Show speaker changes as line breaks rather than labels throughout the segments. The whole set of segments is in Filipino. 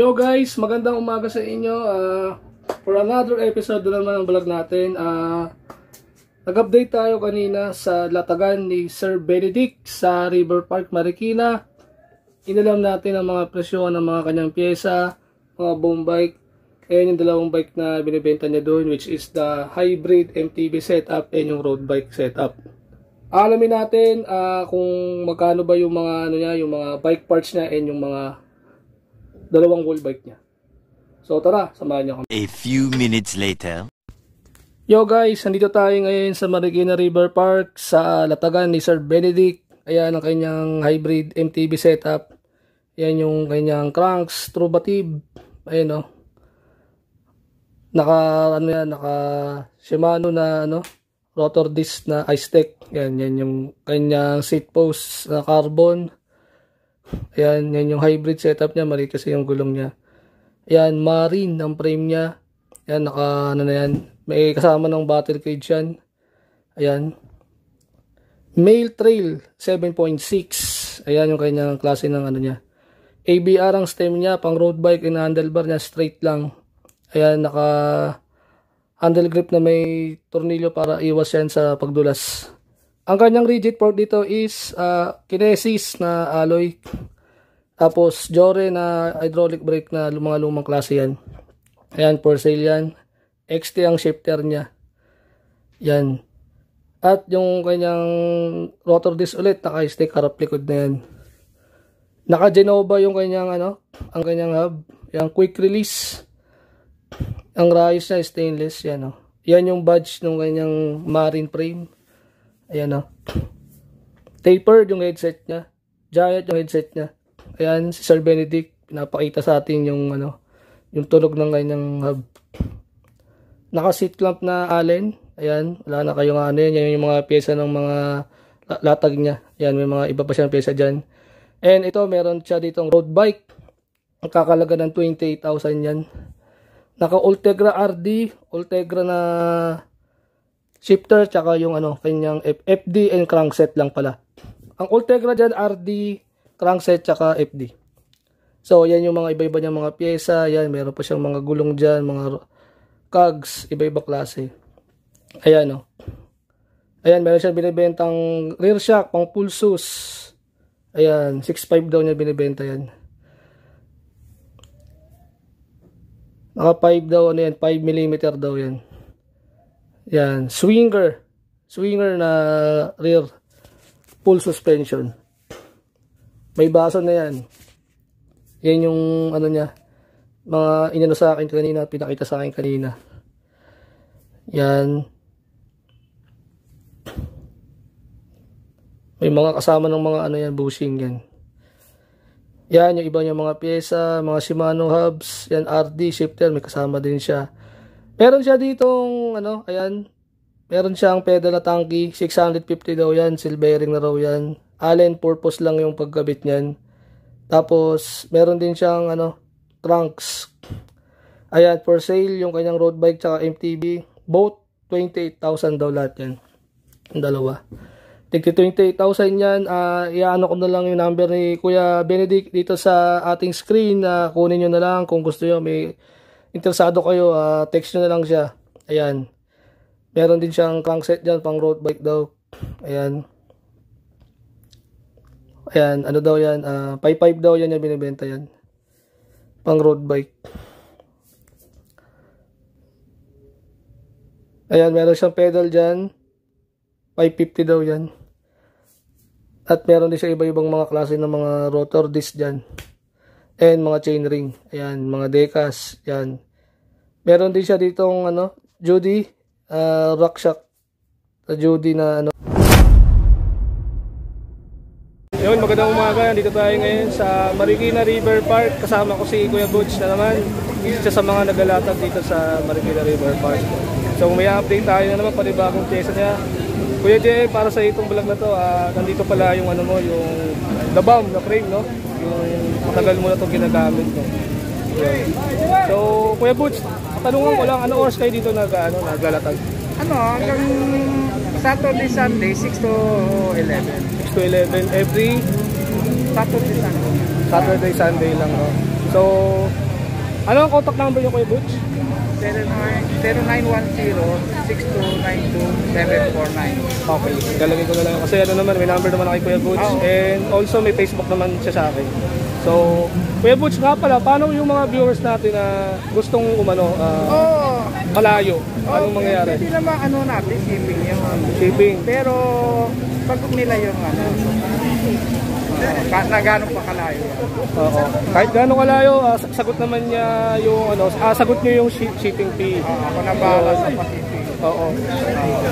Yo guys, magandang umaga sa inyo. For another episode naman ng vlog natin. Nag-update tayo kanina sa latagan ni Sir Benedict sa River Park, Marikina. Inalam natin ang mga presyo ng mga kanyang pyesa, mga boom bike. Ayan yung dalawang bike na binibenta niya doon, which is the hybrid MTB setup and yung road bike setup. Alamin natin kung magkano ba yung mga yung mga bike parts niya and yung mga dalawang wheel bike niya. So tara, samahan niyo kami.
A few minutes later.
Yo guys, nandito tayo ngayon sa Marikina River Park sa latagan ni Sir Benedict. Ayan ang kanyang hybrid MTB setup. Ayan yung kanyang cranks, trubative. Ayan o. Naka Shimano na rotor disc na ice-tech. Yan yung kanyang seat post na carbon. Ayan, yan yung hybrid setup niya. Maliit kasi yung gulong niya. Ayan, marine ang frame niya. Ayan, may kasama ng battle cage yan. Ayan. Mail Trail 7.6. Ayan yung kanyang klase ng niya. ABR ang stem niya. Pang road bike and handlebar niya. Straight lang. Ayan, handle grip na may tornilyo para iwas yan sa pagdulas. Ang kanyang rigid fork dito is Kinesis na alloy. Tapos Jore na hydraulic brake na mga lumang klase yan. Ayan, for sale yan. XT ang shifter niya. Yan. At yung kanyang rotor disc ulit, naka-stick harap likod na yan. Naka-Genova yung kanyang ang kanyang hub. Yung quick release. Ang rayos niya stainless. Yan Yan yung badge ng kanyang marine frame. Ayan tapered yung headset niya. Giant yung headset niya. Ayan, si Sir Benedict, pinapakita sa atin yung yung tunog ng kanyang hub. Naka-seat clamp na Allen. Ayan, wala na kayong yan yung mga pyesa ng mga latag niya. Ayan, may mga iba pa siyang pyesa dyan. And ito, meron siya ditong road bike. Ang kakalaga ng 28,000 yan. Naka-Ultegra RD, Ultegra na shifter, tsaka yung kanyang FD and crankset lang pala. Ang Ultegra dyan, RD, crankset, tsaka FD. So, yan yung mga iba-iba niyang mga pyesa. Yan, meron pa siyang mga gulong dyan, mga cogs, iba-iba klase. Ayan Ayan, meron siyang binibentang rear shock, pang pulsus. Ayan, 6.5 daw niya binibenta yan. Naka 5 daw, 5mm daw yan. Yan, swinger na rear full suspension. May baso na yan. Yan yung niya, mga inano sa akin kanina, pinakita sa akin kanina. Yan. May mga kasama ng mga yan, bushing yan. Yan yung iba niya mga pyesa, mga Shimano hubs, yan RD shifter, may kasama din siya. Meron siya ditong ayan. Meron siyang pedal na tangki, 650 daw yan, silvering na raw yan. Allen purpose lang yung pagkabit niyan. Tapos meron din siyang trunks. Ayan, for sale yung kanyang road bike tsaka MTB, both 28,000 daw lahat yan. Ang dalawa. Tigti 28,000 yan. Iano ko na lang yung number ni Kuya Benedict dito sa ating screen. Kunin nyo na lang kung gusto nyo, may interesado kayo, text nyo na lang siya. Ayan. Meron din siyang crankset dyan, pang road bike daw. Ayan. Ayan, daw yan? 5.5 daw yan yung binibenta yan. Pang road bike. Ayan, meron siyang pedal dyan. 550 daw yan. At meron din siya iba-ibang mga klase ng mga rotor disc dyan. And mga chainring. Ayan, mga decas. Ayan. Meron din siya ditong Judy. Rockshock. Judy na Yun, magandang umaga. Dito tayo ngayon sa Marikina River Park. Kasama ko si Kuya Butch na naman. Isa sa mga nagalatag dito sa Marikina River Park. So may update tayo na naman, panibagong pyesa niya. Kuya Jay, para sa itong vlog na to, nandito pala yung yung the bomb na frame, no? Yung matagal mo na itong ginagamit, no? So, Kuya Butch, tanungan ko lang, oras kayo dito nagalatag?
Hanggang Saturday, Sunday, 6 to 11.
6 to 11 every
Saturday, Sunday.
Saturday, Sunday lang, no? So, Ano ang contact number niyo, Kuya Butch?
0992-6292-749.
Okay, galagay ko na lang. Kasi ano naman, may number naman ako kay Kuya Butch. And also may Facebook naman siya sa akin. So, Kuya Butch nga pala, paano yung mga viewers natin na gustong umano, malayo? Anong mangyayari?
Hindi naman ano natin, shipping yung
Shipping.
Pero, pag nila yung ano, na gano'n pa kalayo.
Oo. Kahit gaano kalayo, sagot naman niya yung ano, sagot niyo yung shipping fee.
Ako na bahala sa pa-shipping.
Oo.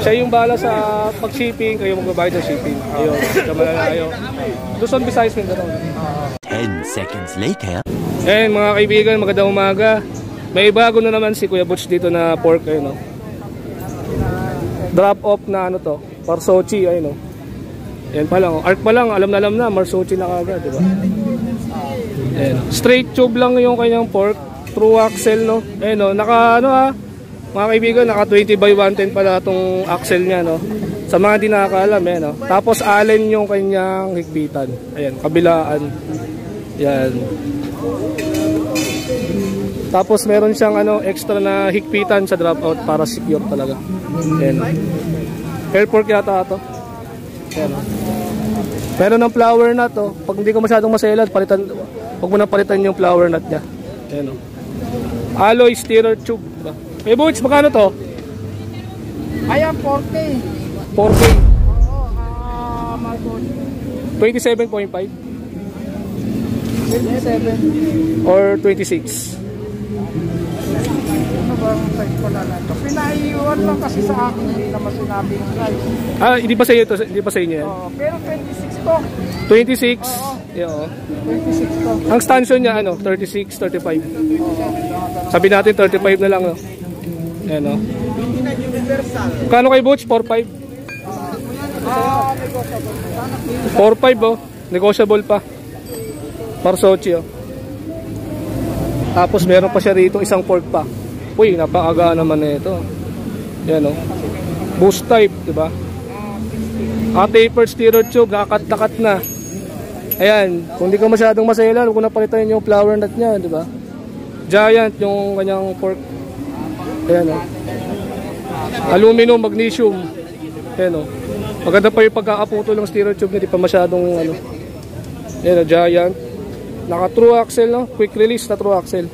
Siya yung bahala sa pag-shipping, kayo magbabayad ng shipping. Ayun, sa malalayo. Luzon, Visayas, Mindanao.
10 seconds later.
Eh mga kaibigan, magandang umaga. May bago na naman si Kuya Butch dito na pork, ayun, no? Drop off na ano to, Marsochi, ayun, no? Yan pa lang, arc pa lang, alam na, Marsochi na kagad, diba? Ayan, straight tube lang yung kanyang pork, true axle, no? Ayan, no? Naka, ano mga kaibigan, naka 20/110 pala itong axle niya, no? Sa mga di nakakaalam, ayan, no? Tapos allen yung kanyang higpitan. Ayan, kabilaan. Yan. Tapos meron siyang ano, extra na higpitan sa dropout para secure talaga. Ayan. Air pork yata ito. Ayan. Meron ng flower nut, oh. Pag hindi ko masyadong maselan, palitan, huwag mo na palitan yung flower nut niya. Ayan, oh. Alloy steerer tube. Hey Butch, magkano to?
Ayan, 40.
4K.
Oo, Marconi.
27.5
27.
or 26.
Ano ba ang size pala na ito? Pinaiwan lang kasi sa akin, hindi naman sinabi yung size.
Hindi pa sa inyo to, hindi pa sa inyo yan.
Pero 26 to.
26.
Oo.
Yeah, oh.
26 to.
Ang stanchion niya ano, 36, 35. Sabi natin 35 na lang, no. Ayan, no. Kano kay Butch? 4.5. 4.5, oh. Negotiable pa. Marsochi, oh. Tapos meron pa siya rito isang fork pa. Uy, napakaga naman na ito. Yan, oh. Boost type, di ba? Tapered steerer tube, nakakat-takat na. Ayan, kung di ka masyadong maselan, kung napalitan yung flower nut niya, di ba? Giant yung kanyang fork. Ayan, oh. Aluminum, magnesium. Ayan, oh. Maganda pa yung pagkakaputo ng steerer tube niya, di pa masyadong ano. Ayan, oh, giant. Naka true axle, no? Quick release na true axle.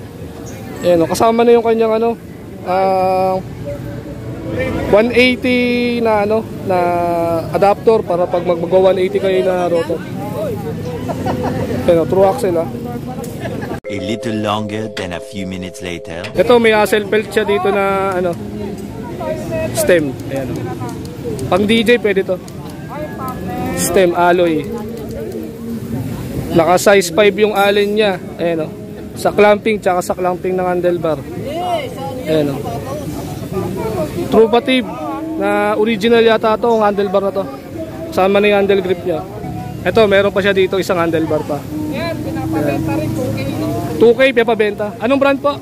Ayan, oh. Kasama na yung kanyang ano, 180 na ano, na adapter para pag mag-180 kayo na rotor. Ayan, oh, true axle, ah.
A little longer than a few minutes later.
Ito, may hassle belt siya dito na ano, stem. Ayan, oh. Pang DJ pwede to. Stem alloy. Naka size 5 yung allen niya. Ayan, oh. Sa clamping tsaka sa clamping ng handlebar. Ayan, oh. True pative na original yata to, ang handlebar na to. Sama na yung handle grip niya. Ito, meron pa siya dito isang handlebar pa.
Yan, pinapabenta rin 2K.
2K pinapabenta. Anong brand po?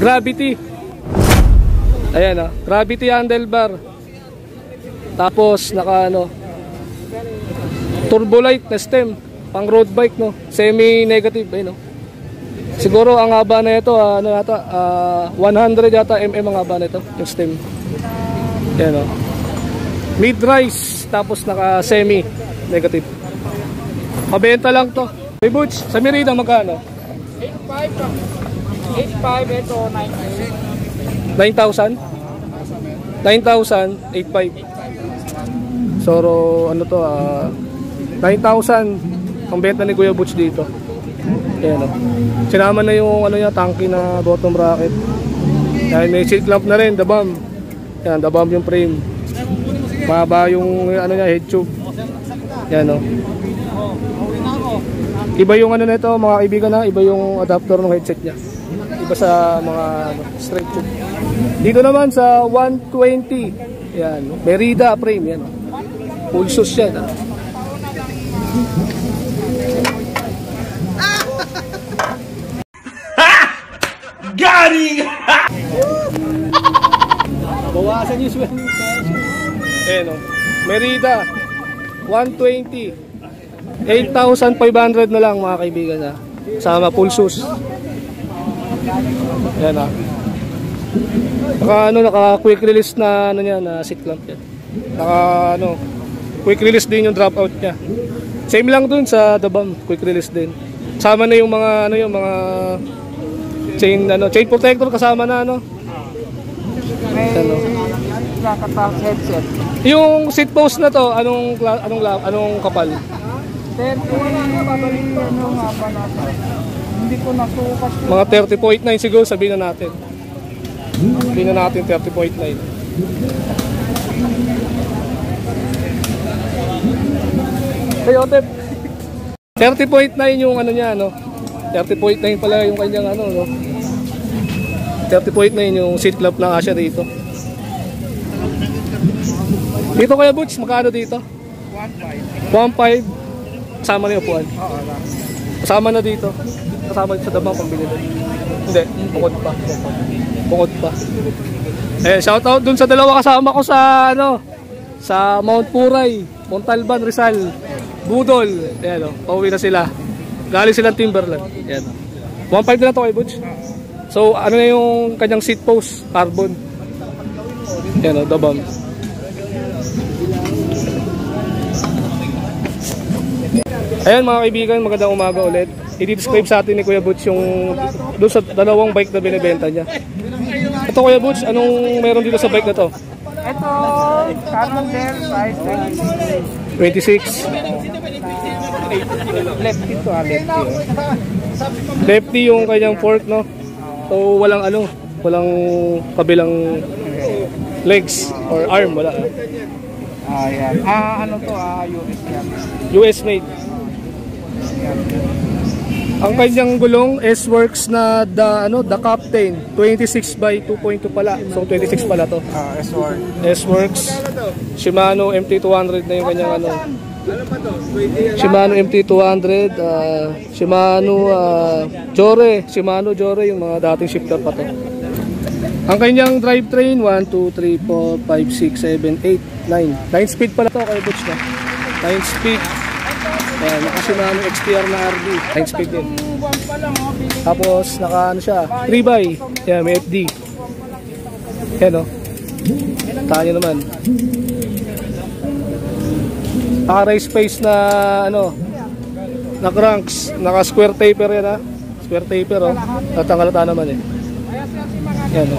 Gravity. Ayan, oh. Gravity handlebar. Tapos naka ano, Turbolite na stem, pang road bike, no. Semi-negative, no. Siguro ang haba na ito, ano yata, 100 yata ang haba na ito, yung stem. Yan, no. Mid-rise, tapos naka semi-negative. Mabenta lang to. Hey Butch, sa Merida magkano?
8.5 ito,
9,000? 9,000, 8,500. So, ano to, 9,000 ang benta ni Kuya Butch dito. Ayan, oh. Sinama na yung ano niya, tanky na bottom bracket. Ayan, may seat clamp na rin, the bomb. Ayan, the bomb yung frame. Mahaba yung ano niya, head tube. Ayan, oh. Iba yung ano nito, mga kaibigan, na iba yung adapter ng headset niya. Iba sa mga straight tube. Dito naman sa 120. Ayan, Merida frame, yan. Full sus yan, ah.
Garing!
Bawasan yung swell. Eh, no. Merida 120. 8,500 na lang, mga kaibigan, ha. Sama full shoes. Yan ah. Naka quick release na ano niya, na seat clamp yan. Quick release din yung drop out niya. Same lang dun sa DaBam, quick release din. Kasama na yung mga mga chain protector kasama na
May nakatang headset.
Yung seat post na to, anong kapal?
30, ano nga ba nasa? Hindi ko nasukat.
Mga 30.9 siguro, sabihin na natin. Sabihin na natin 30.9. Hey, Otep. 30.9 yung ano niya, 30.9 pala yung kanyang 30.9 yung seat clamp ng Asya dito. Dito Kuya Butch, magkano dito? 1.5. Kasama na yung upuan. Kasama na dito. Kasama sa DaBam pambili doon. Hindi, bukod pa. Shout out dun sa dalawa kasama ko sa sa Mount Puray, Montalban, Rizal, Budol. Ayan pauwi na sila. Galing silang Timberland. Ayan. 1.5 na to kay Butch. So ano na yung kanyang seat post, carbon. Ayan DaBam. Ayan mga kaibigan, magandang umaga ulit. I-describe sa atin ni Kuya Butch yung doon sa dalawang bike na binibenta niya. Ito Kuya Butch, anong meron dito sa bike na to?
Ito, Cannondale size
26.
lefty to lefty.
Lefty yung kanyang fork, no? So walang kabilang legs or arm, wala.
Ayan. US yan.
US made. Ang kanyang gulong S-Works na the Captain 26 by 2.2 pala. So 26 pala to. S-Works. Shimano MT200 na yung kanyang Shimano MT200, Shimano Jore yung mga dating shifter pa to. Ang kanyang drivetrain 1 2 3 4 5 6 7 8 9 speed pala to kay Butch na. 9 speed. Naka-Shimano XTR na RD, 9 speed din. Tapos naka siya, 3x. May FD. Yan Tayo naman. Naka-race space na na cranks, naka-square taper yan Square taper Tatanggalata naman Yan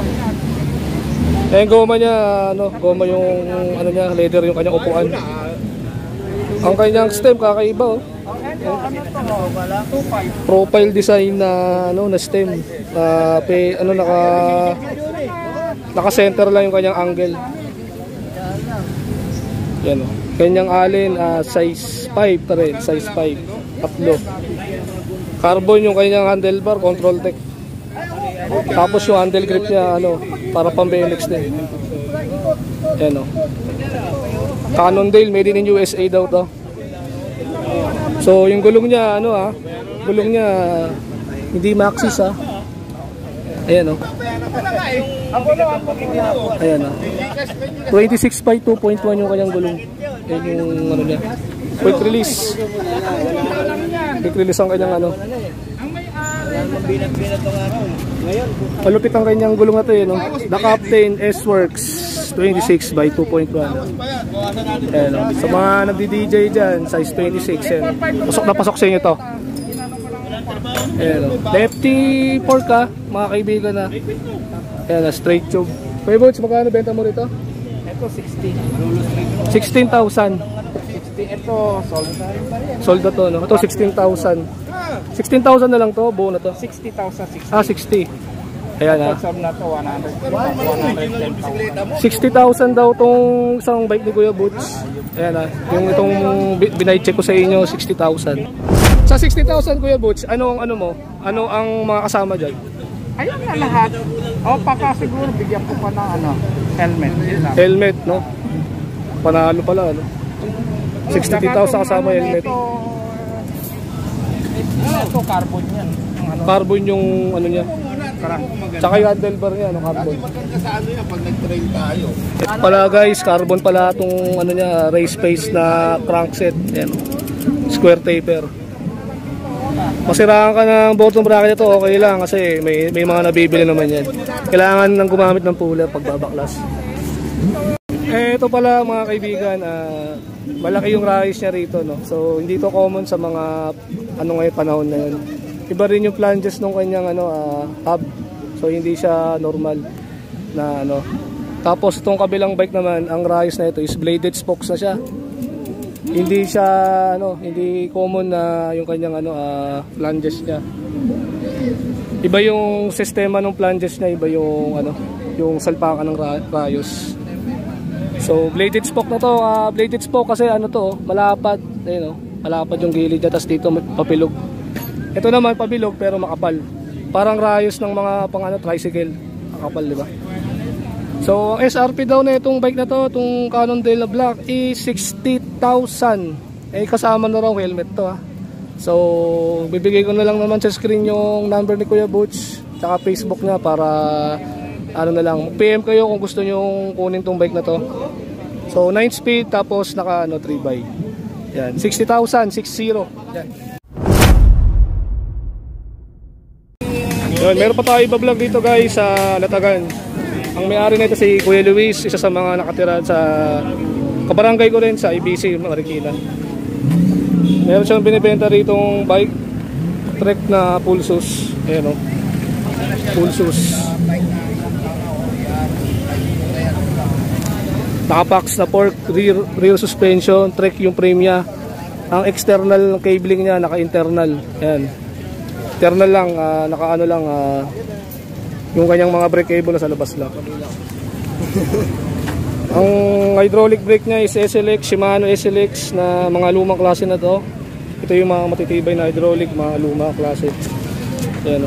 yung goma niya, goma yung niya, leather yung kanyang upuan. Ang kanyang stem kakaiba profile design na na stem. Naka-center lang yung kanyang angle. Yan kanyang allen size 5 pa rin, size 5. Tatlo. Carbon yung kanyang handlebar, control tech. Tapos yung handle grip niya para pang BMX din. Yan Cannondale, made in USA daw to. So yung gulong niya gulong niya hindi Maxxis Ayan Ayan 26 by 2.1 yung kanyang gulong. Yan yung niya. Quick release. Quick release ang kanyang Malupit ang kanyang gulong na to The Captain S-Works 26 by 2.1. Sa mga nagdi-DJ dyan, size 26 pasok na pasok sa inyo to. Lefty fork mga kaibigan straight tube. Kuya Butch, magkano benta mo rito?
Ito 16.
16,000.
Ito
sold na to Ito 16,000. 16,000 na lang to, buo na to.
60,000.
60. Ayan
Sold na to 110,000.
60,000 daw tong isang bike ni Kuya Butch. Ayan yung itong binay-check ko sa inyo, 60,000. Sa 60,000 Kuya Butch, ano ang mga kasama dyan?
Ayun na lahat. Paka siguro bigyan ko pa ng helmet.
Helmet, Panalo pala, 60,000 kasama helmet.
Ito carbon yan.
Carbon yung niya. Tsaka yung handlebar niya, carbon. Ito pala guys, carbon pala itong race space na crankset. Ayan, square taper. masiraan ka ng bottom bracket ito, okay lang kasi may mga nabibili naman yan. Kailangan nang gumamit ng puller pagbabaklas. Ito pala mga kaibigan, malaki yung rise niya rito, no? So hindi to common sa mga ngayon panahon na yun. Iba rin yung flanges nung kanyang hub. So hindi siya normal na Tapos itong kabilang bike naman, ang rise na ito is bladed spokes na siya. Hindi siya hindi common na yung kanyang flanges niya. Iba yung sistema ng flanges niya, iba yung yung salpakan ng rayos. So bladed spoke na to, bladed spoke kasi malapad, malapad yung gilid niya, tapos dito papilog. Ito naman pabilog pero makapal. Parang rayos ng mga tricycle, makapal, di ba? So SRP daw na itong bike na to, itong Cannondale Black is 60,000. Kasama na raw helmet to, ha. So bibigay ko na lang naman sa screen yung number ni Kuya Butch, tsaka Facebook niya para na lang, PM kayo kung gusto nyo kunin tong bike na to. So 9 speed tapos naka 3x. Yan, 60,000, 60. Yan. Yan, meron pa tayo iba-vlog dito guys sa Latagan. Ang may-ari nito si Kuya Luis, isa sa mga nakatira sa kabarangay ko rin sa IBC, Marikina. Meron siyang binibenta rito ng bike, trek na Pulsus. Ayan, Pulsus. Nakapax na fork, rear suspension, trek yung frame niya. Ang external cabling niya naka-internal. Ayan. Internal lang, naka lang, yung kanyang mga brake cable sa labas lang. Ang hydraulic brake niya is SLX, Shimano SLX na mga lumang klase na to. Ito yung mga matitibay na hydraulic, mga lumang klase. Ayan,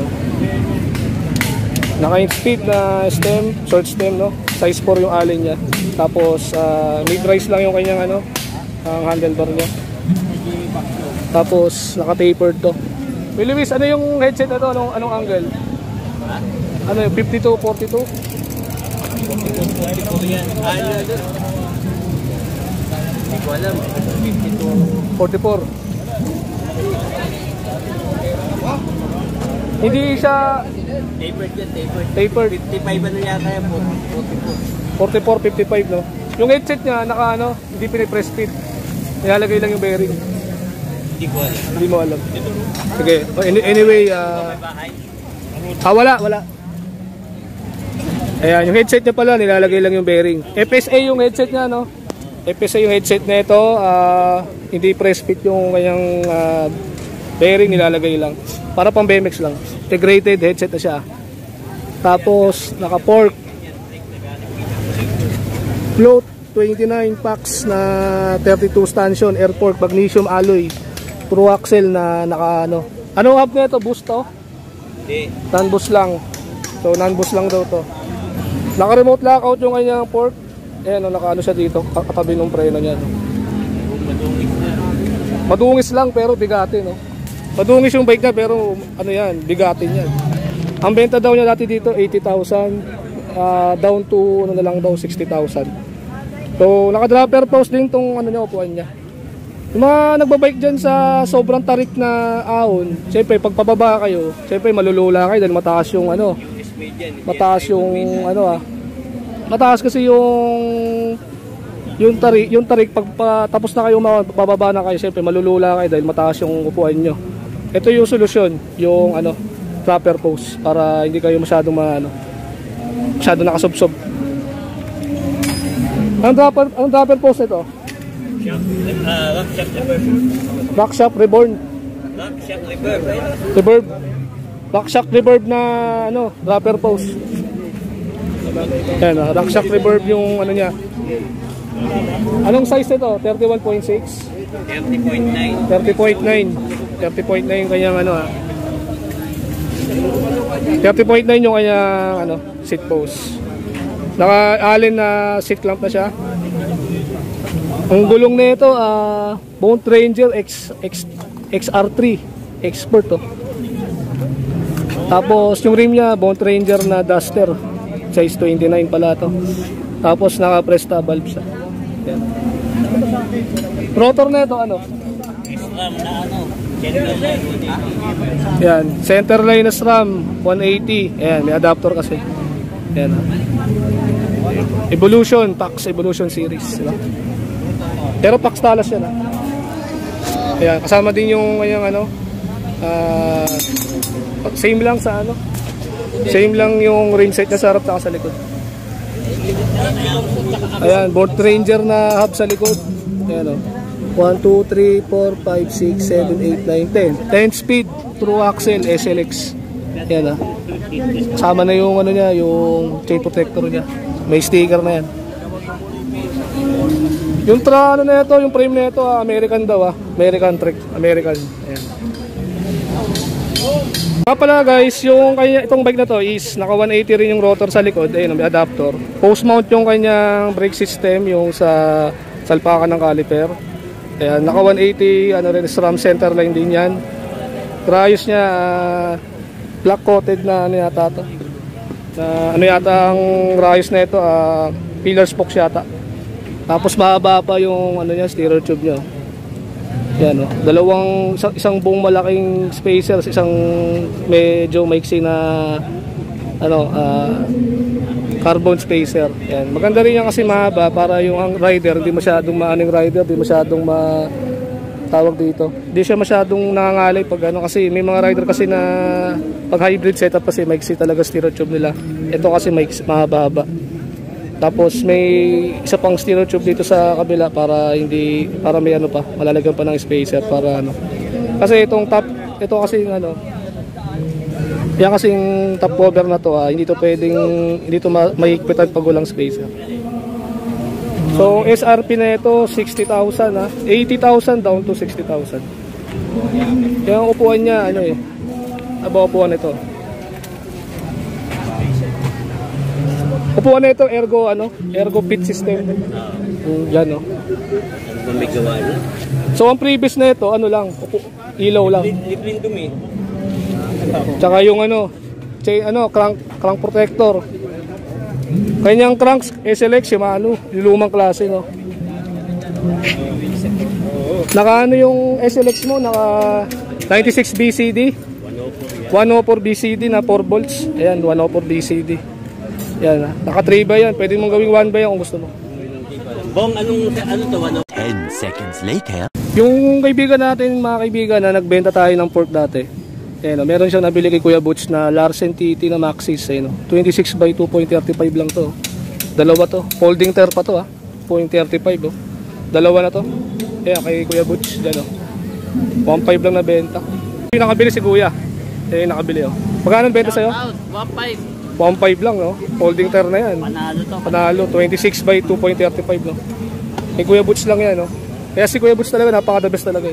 naka 8 speed na stem, short stem, size 4 yung allen niya. Tapos mid-rise lang yung kanyang ang handlebar niya. Tapos naka-tapered to. Luis, ano yung headset na to? Anong angle? Ano yung 52, 42?
42 yan. Hindi ko alam.
44. Hindi siya
Tapered yan, tapered.
tapered.
55 ano yata yan,
44, 55, no? Yung headset niya, hindi pinipress fit. Nilalagay lang yung bearing.
Hindi ko alam.
Hindi mo alam. Sige, anyway, wala. Ayan, yung headset niya pala, nilalagay lang yung bearing. FSA yung headset niya, no? FSA yung headset na ito, hindi press fit yung kanyang bearing, nilalagay lang. Para pang BMX lang. Integrated headset na siya. Tapos, naka-fork. Float, 29 packs na 32 stanchion, air fork, magnesium alloy. True axle na naka Anong hub na ito? Boost to?
Hindi.
Non-boost lang. So, non-boost lang daw to. Naka-remote lockout yung kanyang fork. Ayan, naka siya dito. Katabi ng preno niya. Madungis lang pero bigati, no? Madungis yung bike niya pero bigatin yan. Ang benta daw niya dati dito 80,000, down to na lang daw 60,000. So naka-dropper post din tong niya, upuan niya. Yung mga nagbabike dyan sa sobrang tarik na ahon, syempre pag pababa kayo, syempre malulula kayo dahil mataas yung mataas kasi yung tarik pag tapos na kayo bababa na kayo, syempre malulula kayo dahil mataas yung upuan nyo. Ito yung solusyon, yung dropper post para hindi kayo masyadong nakasubsob. Ang dropper post nito? Rockshock Reborn. Reverb. Rockshock Reverb na dropper post. Ayan, Rockshock Reverb yung niya. Anong size nito? 31.6?
30.9.
30.9 yung kanyang 30.9 yung kanyang seat post. Naka-allen na seat clamp na siya. Ang gulong nito Bone Ranger XR3 Expert to. Tapos yung rim niya Bone Ranger na Duster, size 29 pala to. Tapos naka-Presta valve siya. Yan. Rotor nito
SRAM na
Yan, center line na SRAM 180. Ayan, may adapter kasi. Ayan. Evolution, PAX Evolution series, diba? Pero PAX talas yan. Ayan, kasama din yung kanyang ano, same lang sa ano. Same lang yung rim set niya sa harap at sa likod. Ayan, board ranger na hub sa likod. Ayan, 1, 2, 3, 4, 5, 6, 7, 8, 9, 10. 10 speed, true axle, SLX. Ayan, kasama na yung ano niya, yung chain protector niya. May sticker na yan. Yung ano na ito, yung frame na ito, American daw, American trick, American. Ayan. Pala guys, yung itong bike na to is naka 180 rin yung rotor sa likod. Ayun, may adapter. Post mount yung kanyang brake system, yung sa salpakan ng caliper. Ayan, naka 180, ano rin, SRAM center line din yan. Rayos niya, black coated na ano yata to. Ano yata ang rayos na ito, pillar spokes yata. Tapos mahaba pa yung ano niya, steerer tube niya. Yan, isang buong malaking spacer, isang medyo maiksi na ano, carbon spacer. Yan. Maganda rin yan kasi mahaba para yung ang rider, hindi masyadong maaning rider, hindi masyadong tawag dito. Hindi siya masyadong nangangalay pag ano, kasi may mga rider kasi na pag hybrid setup kasi maiksi talaga steerer tube nila. Ito kasi mahaba-haba. Tapos may isa pang steerer tube dito sa kabila para may ano pa, malalagyan pa ng spacer para ano. Kasi ito kasi ano, yan kasing top cover na to, hindi to mahigpitan pag walang spacer. So SRP na ito 60,000, 80,000 down to 60,000. Yung upuan niya ano upuan nito. Upuan na ito, ergo pit system. Yan, no.
Ano may gawa na?
So ang previous na ito, ano lang, ilaw lang.
Libreng dumi.
Tsaka yung crank protector. Kanyang cranks, SLX, Shimano, yung lumang klase, no. Naka yung SLX mo, naka 96 BCD. 104 BCD na 4 volts. Ayan, 104 BCD. Yan, naka 3 by yan. Pwede mong gawing 1 by yan kung gusto mo.
Bong, ano to?
10 seconds later.
Yung kaibigan natin, mga kaibigan, na nagbenta tayo ng pork dati. Ayan, meron siyang nabili kay Kuya Butch na Larsen TT na Maxxis. 26 by 2.35 lang to. Dalawa to. Folding tire pa to, 0.35. Dalawa na to. Ayan, kay Kuya Butch. Dyan, 1.5 lang na benta. Yung nakabili si Kuya. Ayan, nakabili. Magkano benta sa'yo?
1.5.
1.5 lang, no? Folding tire na yan.
Panalo to.
Panalo, 26 by 2.35, no? Kay Kuya Butch lang yan, no? Kaya si Kuya Butch talaga, napaka-the best talaga,